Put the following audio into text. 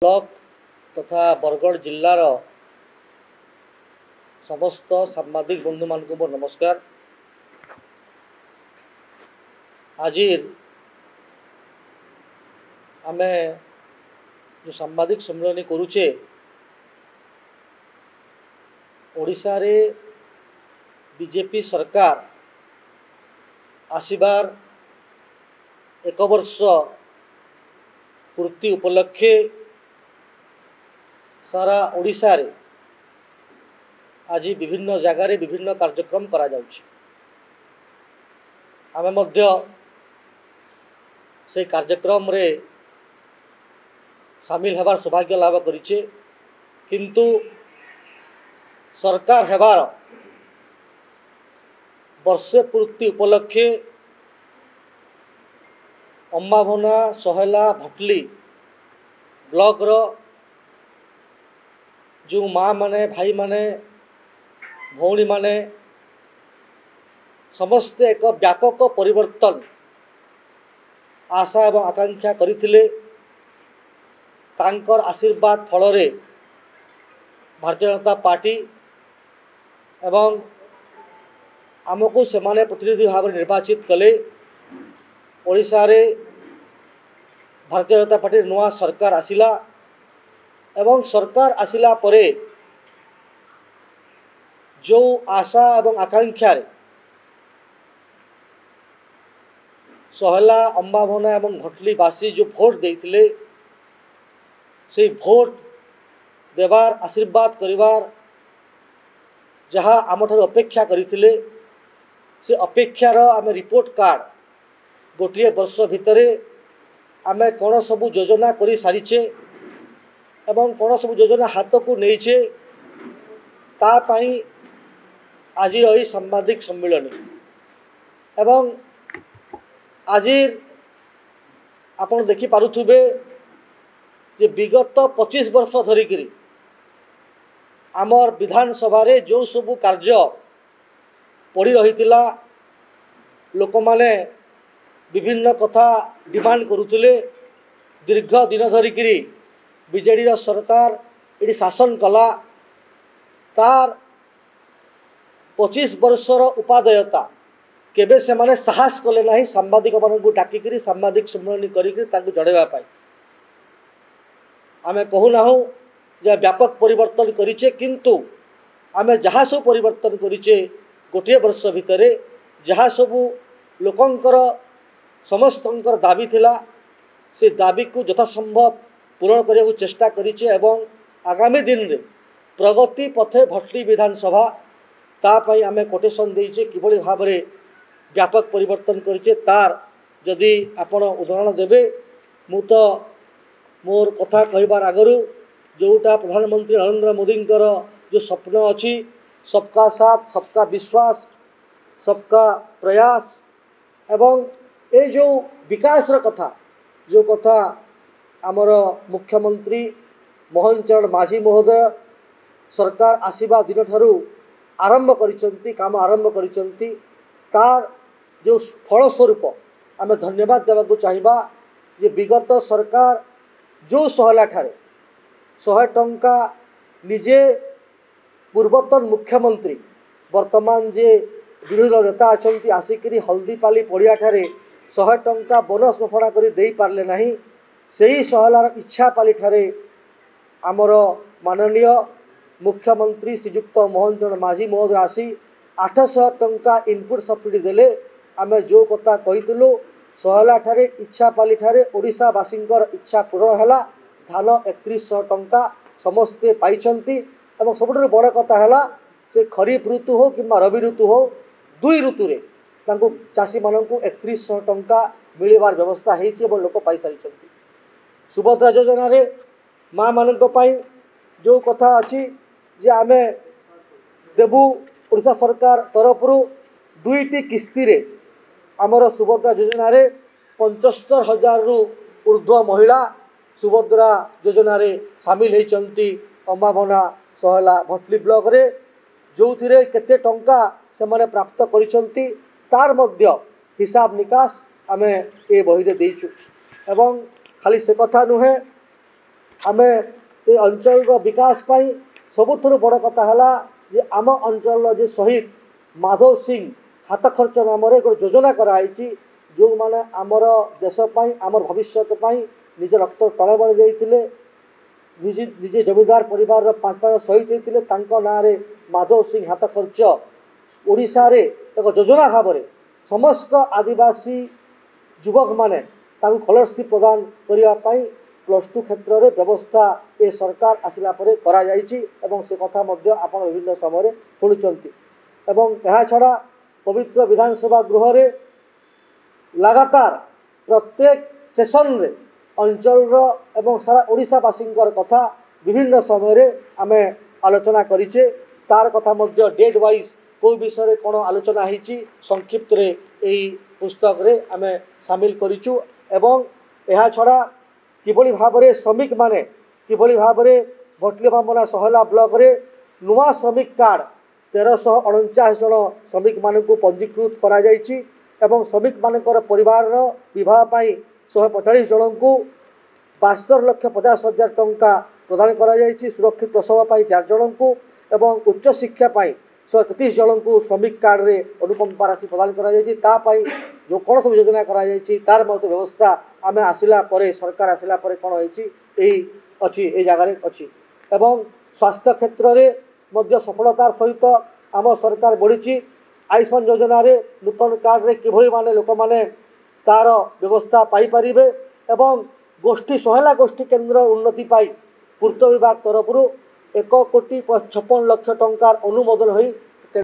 Block तथा बरगढ़ जिल्लार समस्त सांबादिक बंधु मान को नमस्कार। आज आमे जो सांबादिक सम्मेलन करुचे ओडिशा रे बीजेपी सरकार आसीबार 1 वर्ष पूर्ति उपलक्षे सारा ओडिशा रे आज विभिन्न जगार विभिन्न कार्यक्रम करा जाउछि। आमे मध्य से कार्यक्रम रे शामिल हेबार सौभाग्य लाभ करिछे, किंतु सरकार हेबार वर्षे पूर्ति उपलक्षे अम्बाभना सहेला भटली ब्लॉक रो जो माँ माने भाई माने भौणी माने समस्ते एक व्यापक परिवर्तन आशा एवं आकांक्षा करिथिले। तांकर आशीर्वाद फल रे भारतीय जनता पार्टी एवं आमको सेमाने प्रतिनिधि भाव निर्वाचित कले। ओडिशा रे भारतीय जनता पार्टी नुआ सरकार आसिला एवं सरकार आसिला परे जो आशा एवं आकांक्षा रे सहेला अम्बाभना एवं भटलीवासी जो भोट देइथिले से भोट देवार आशीर्वाद करिवार जहाँ आमठार अपेक्षा करिथिले से अपेक्षार आमे रिपोर्ट कार्ड गोटे वर्ष भितरे आमे कौन सबू योजना करी सारिछे एवं कौन सबू योजना हाथ को नहींछे ता पाई आज रही सांबादिक सम्मेलन एवं आज आपण देखि पारुथुबे जे विगत 25 वर्ष धरिकी आमर विधानसभा रे जो सबू कार्य पड़ी रहीतिला लोक माने विभिन्न कथा डिमांड करुथिले। दीर्घ दिन धरिकी बीजेडी सरकार ये शासन कला तार 25 वर्षर उपादेयता केबे से माने साहस कले नहीं सांबादिक मान को डाकिकी सांबादिक सम्मेलन करी जड़ेवा पाई। आमे कहूना जे व्यापक परिवर्तन करिचे, किंतु आमे जहाँ सब परिवर्तन करिचे गोटे वर्ष भितरे जहाँ सबू लोकंकर समस्तंकर दाबी थिला से दाबी को यथासंभव पूरण करने को चेष्टा करिचे एवं आगामी दिन रे प्रगति पथे भटली विधानसभा तापाई आमे कोटेशन देइचे किभली भाव में व्यापक परिवर्तन करिचे तार जदि आपण उदाहरण देबे मु तो मोर कथा कहबार आगरु जोटा प्रधानमंत्री नरेंद्र मोदी जो स्वप्न अच्छी सबका साथ सबका विश्वास सबका प्रयास एवं ये जो विकास कथा जो कथा आमर मुख्यमंत्री मोहन चरण माझी महोदय सरकार आसीबा दिन ठारू आरंभ करिसंती काम आरंभ करिसंती तार जो फलस्वरूप आम धन्यवाद देवाक चाहिबा जे विगत सरकार जो सहेला ठारे 100 टंका निजे पूर्वतन मुख्यमंत्री वर्तमान जे विरोधी दल नेता अच्छा आसिकी हल्दीपाली पड़िया ठारे 100 टंका बोनस घोषणा कर दे पारले नहीं। सही सहेलार इच्छापाली ठारे आमर माननीय मुख्यमंत्री श्रीयुक्त मोहन चरण माझी महोदय आसी 800 टंका इनपुट सब्सिडी देले। आमे जो कथा कहितलु सहेला ठारे इच्छापाली ठारे ओडिशावासींकर इच्छा पूरण हैला। धान 3100 टंका समस्ते पाइछंती एवं सबुठारु बड़ कथा हैला से खरीफ ऋतु हो कि रवि ऋतु हो दुई ऋतु रे तांको चाषी माननकु 3100 टंका मिलिबार व्यवस्था हेछि एवं लोक पाई सारिछंती। सुभद्रा योजना रे माँ माननक पाई जो कथा अछि जे आमे देबु ओडिशा सरकार तरफरु 2टी किस्ती रे आमर सुभद्रा योजना रे 75,000 रु ऊर्ध्व महिला सुभद्रा योजना रे सामिल होती। अम्बाभना सहेला भटली ब्लॉक रे जो थिरे केते टंका से माने प्राप्त करिसंती तार मध्य हिसाब निकास आमे ए बही रे देइछु एवं खाली से कथा नुहे आमे ए अंचल विकास पाई सबुठु बड़ कथा है जे आम अंचल जे शहीद माधव सिंह हाथ खर्च नाम गोटे योजना कराई जो माने आमर देशपाई आमर भविष्य निज रक्त टणे बड़ी जाते निजे निजे जमीदार परिवार 5 शहीद होते ना माधव सिंह हाथ खर्च ओडिशा रे एक योजना भाव में समस्त आदिवासी युवक माने स्कॉलरशिप प्रदान करने +2 क्षेत्र में व्यवस्था ए सरकार आसिला परे करा जाइछि एवं से कथा मध्य आपण विभिन्न समय शुणुचंती एवं यह छड़ा पवित्र विधानसभा गृह रे लगातार प्रत्येक सेशन रे अंचल एवं सारा ओडिशावासी कथा विभिन्न समय आमे आलोचना करिचे तार कथा मध्य डेट वाइज को विषय कौन आलोचना होती संक्षिप्त रे एही पुस्तक रे आमे शामिल करिचु एवं यह छड़ा किभली भाव में श्रमिक माने किभली भाव में भटली बामना सहला ब्लॉक रे नुआ श्रमिक कार्ड 1349 जन श्रमिक मान पंजीकृत करा जाइछि एवं श्रमिक मानकर परिवार विवाह पाई 145 जन को 72,50,000 टंका प्रदान करा जाइछि सुरक्षित प्रसव पाई 4 जन को एवं उच्च शिक्षा पाई 133 जन को श्रमिक कार्ड रे अनुकंपा राशि प्रदान करा जाइछि ता पाई जो कौन सब योजना करा जाइछि तार मत व्यवस्था आमे आसिला परे सरकार आसिला परे कौन होइछि एही अछि ए जगह रे अछि एवं स्वास्थ्य क्षेत्र रे मध्य सफलतार सहित आम सरकार बढ़ी आयुष्मान योजना रे नूतन कार्ड रे किभली माने लोक माने तार व्यवस्था पाई परिबे एवं गोष्ठी सहायता गोष्ठी केन्द्र उन्नति पाई पूर्त विभाग तरफ 1,56,00,000 टंकार अनुमोदन होई